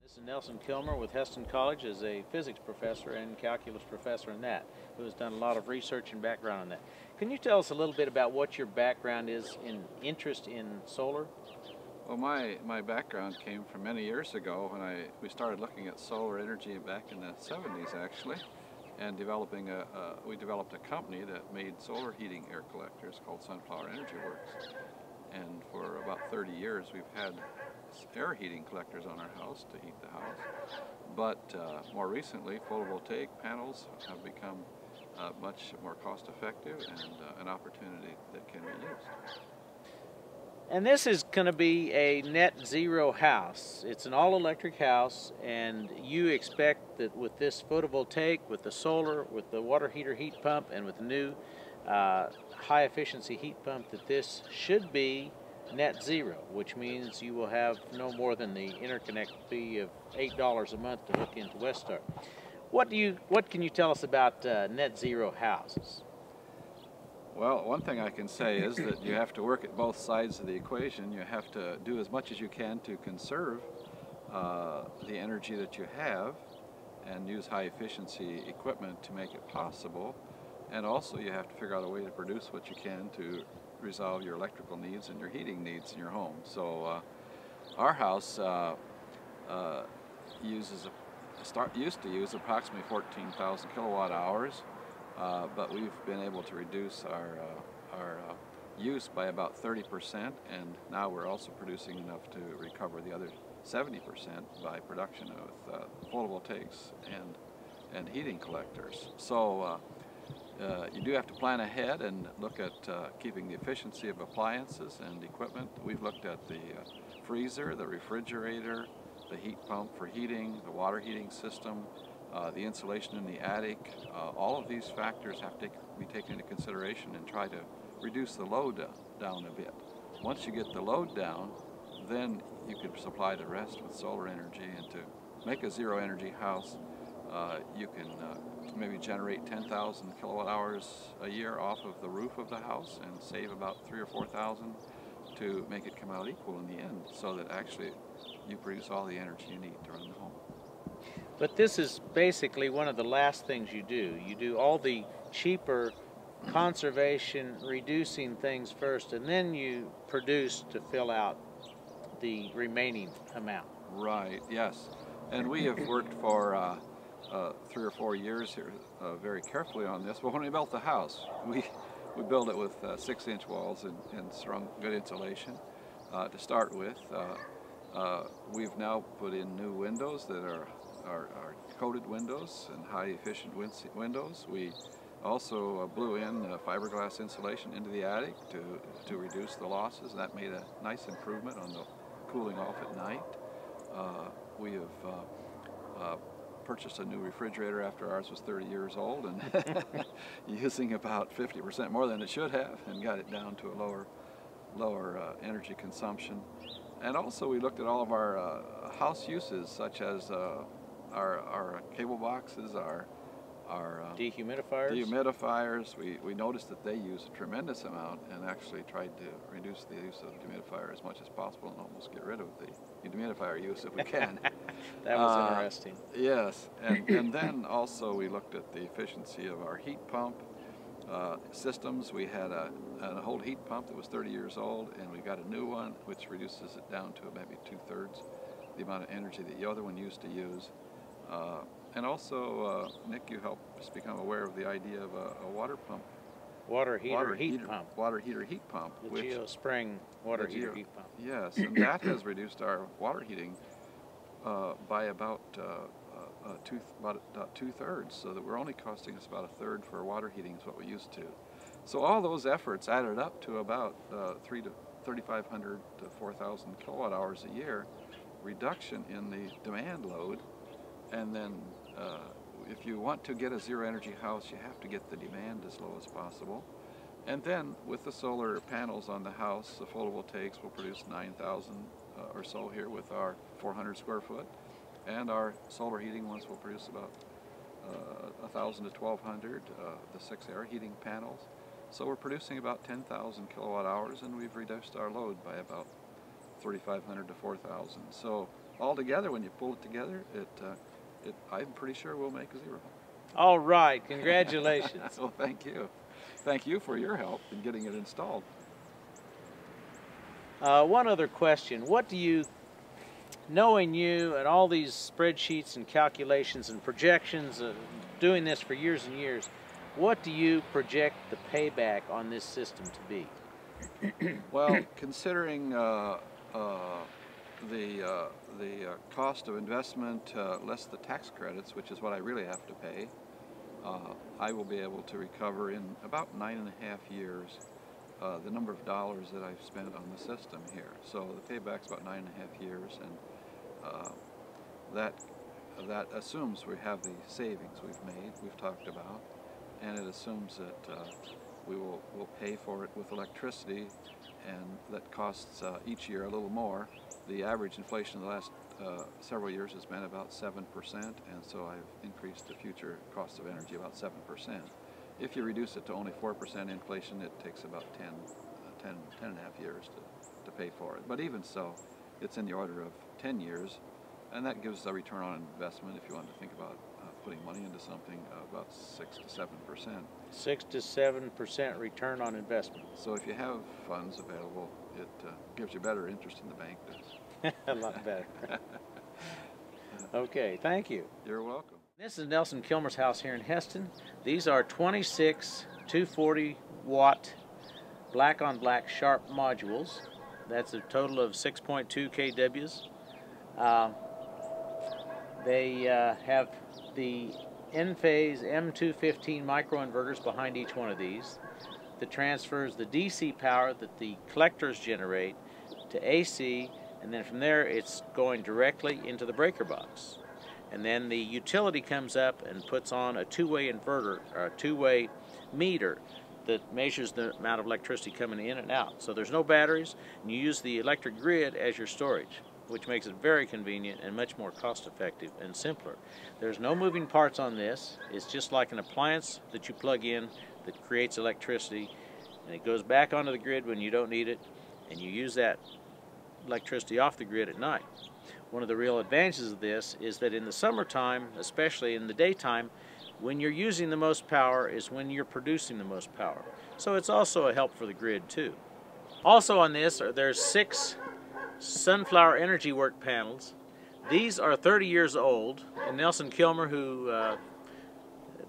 This is Nelson Kilmer with Hesston College as a physics professor and calculus professor in that, who has done a lot of research and background on that. Can you tell us a little bit about what your background is in interest in solar? Well, my background came from many years ago when we started looking at solar energy back in the 70s actually, and we developed a company that made solar heating air collectors called Sunflower Energy Works. And for about 30 years we've had air heating collectors on our house to heat the house. But more recently, photovoltaic panels have become much more cost effective and an opportunity that can be used. And this is going to be a net zero house. It's an all-electric house, and you expect that with this photovoltaic, with the solar, with the water heater heat pump, and with the new high-efficiency heat pump, that this should be net zero, which means you will have no more than the interconnect fee of $8 a month to hook into Westar. What can you tell us about net zero houses? Well, one thing I can say is that you have to work at both sides of the equation. You have to do as much as you can to conserve the energy that you have and use high efficiency equipment to make it possible. And also you have to figure out a way to produce what you can to resolve your electrical needs and your heating needs in your home. So our house used to use approximately 14,000 kilowatt hours. But we've been able to reduce our use by about 30%, and now we're also producing enough to recover the other 70% by production of photovoltaics and heating collectors. So you do have to plan ahead and look at keeping the efficiency of appliances and equipment. We've looked at the freezer, the refrigerator, the heat pump for heating, the water heating system, the insulation in the attic. All of these factors have to be taken into consideration and try to reduce the load down a bit. Once you get the load down, then you can supply the rest with solar energy. And to make a zero energy house, you can maybe generate 10,000 kilowatt hours a year off of the roof of the house and save about 3,000 or 4,000 to make it come out equal in the end, so that actually you produce all the energy you need to run the home. But this is basically one of the last things you do. You do all the cheaper conservation, reducing things first, and then you produce to fill out the remaining amount. Right, yes. And we have worked for 3 or 4 years here very carefully on this. But when we built the house, we built it with 6-inch walls and strong good insulation to start with. We've now put in new windows that are coated windows and high efficient windows. We also blew in fiberglass insulation into the attic to reduce the losses. That made a nice improvement on the cooling off at night. We have purchased a new refrigerator after ours was 30 years old and using about 50% more than it should have, and got it down to a lower energy consumption. And also we looked at all of our house uses, such as our cable boxes, our dehumidifiers. We noticed that they use a tremendous amount, and actually tried to reduce the use of the dehumidifier as much as possible and almost get rid of the dehumidifier use if we can. That was interesting. Yes, and then also we looked at the efficiency of our heat pump systems. We had an old heat pump that was 30 years old, and we got a new one which reduces it down to maybe 2/3 the amount of energy that the other one used to use. And also, Nick, you helped us become aware of the idea of a water pump. Water heater heat pump. Water heater heat pump. The GeoSpring water heater heat pump. Yes, and that has reduced our water heating by about 2/3, so that we're only costing us about 1/3 for water heating is what we used to. So all those efforts added up to about 3,500 to 4,000 kilowatt hours a year reduction in the demand load. And then if you want to get a zero energy house, you have to get the demand as low as possible. And then with the solar panels on the house, the photovoltaics will produce 9,000 or so here with our 400 square foot. And our solar heating ones will produce about 1,000 to 1,200, the 6 air heating panels. So we're producing about 10,000 kilowatt hours, and we've reduced our load by about 3,500 to 4,000. So all together, when you pull it together, I'm pretty sure we'll make a zero. All right, congratulations. Well, thank you. Thank you for your help in getting it installed. One other question. What do you, knowing you and all these spreadsheets and calculations and projections, doing this for years and years, what do you project the payback on this system to be? Well, considering the cost of investment less the tax credits, which is what I really have to pay, I will be able to recover in about 9.5 years the number of dollars that I've spent on the system here. So the payback's about 9.5 years, and that assumes we have the savings we've talked about, and it assumes that we'll pay for it with electricity, and that costs each year a little more. The average inflation in the last several years has been about 7%, and so I've increased the future cost of energy about 7%. If you reduce it to only 4% inflation, it takes about 10 and a half years to pay for it. But even so, it's in the order of 10 years, and that gives a return on investment, if you want to think about putting money into something, about 6 to 7%. 6 to 7% return on investment. So if you have funds available, it gives you better interest in the bank does. A lot better. Okay, thank you. You're welcome. This is Nelson Kilmer's house here in Hesston. These are 26 240 watt black on black sharp modules. That's a total of 6.2 kWs. They have the Enphase M215 microinverters behind each one of these that transfers the DC power that the collectors generate to AC, and then from there it's going directly into the breaker box. And then the utility comes up and puts on a two-way inverter, or a two-way meter that measures the amount of electricity coming in and out. So there's no batteries, and you use the electric grid as your storage, which makes it very convenient and much more cost-effective and simpler. There's no moving parts on this. It's just like an appliance that you plug in that creates electricity, and it goes back onto the grid when you don't need it, and you use that electricity off the grid at night. One of the real advantages of this is that in the summertime, especially in the daytime, when you're using the most power is when you're producing the most power. So it's also a help for the grid too. Also on this, there's 6 Sunflower Energy Work panels. These are 30 years old, and Nelson Kilmer, who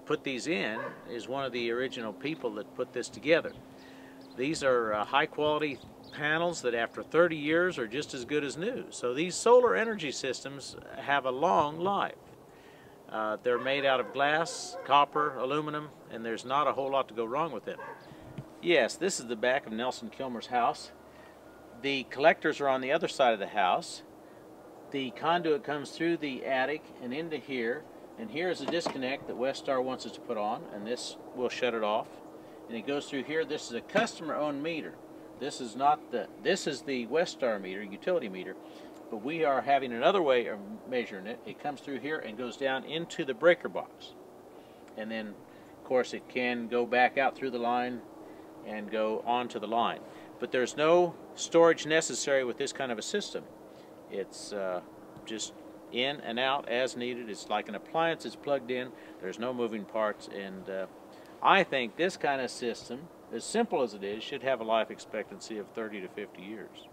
put these in, is one of the original people that put this together. These are high quality panels that after 30 years are just as good as new. So these solar energy systems have a long life. They're made out of glass, copper, aluminum, and there's not a whole lot to go wrong with them. Yes, this is the back of Nelson Kilmer's house. The collectors are on the other side of the house. The conduit comes through the attic and into here, and here is a disconnect that Westar wants us to put on, and this will shut it off. And it goes through here. This is a customer-owned meter. This is the Westar meter, utility meter, but we are having another way of measuring it. It comes through here and goes down into the breaker box. And then, of course, it can go back out through the line and go onto the line. But there's no storage necessary with this kind of a system. It's just in and out as needed. It's like an appliance. It's plugged in. There's no moving parts, and I think this kind of system, as simple as it is, should have a life expectancy of 30 to 50 years.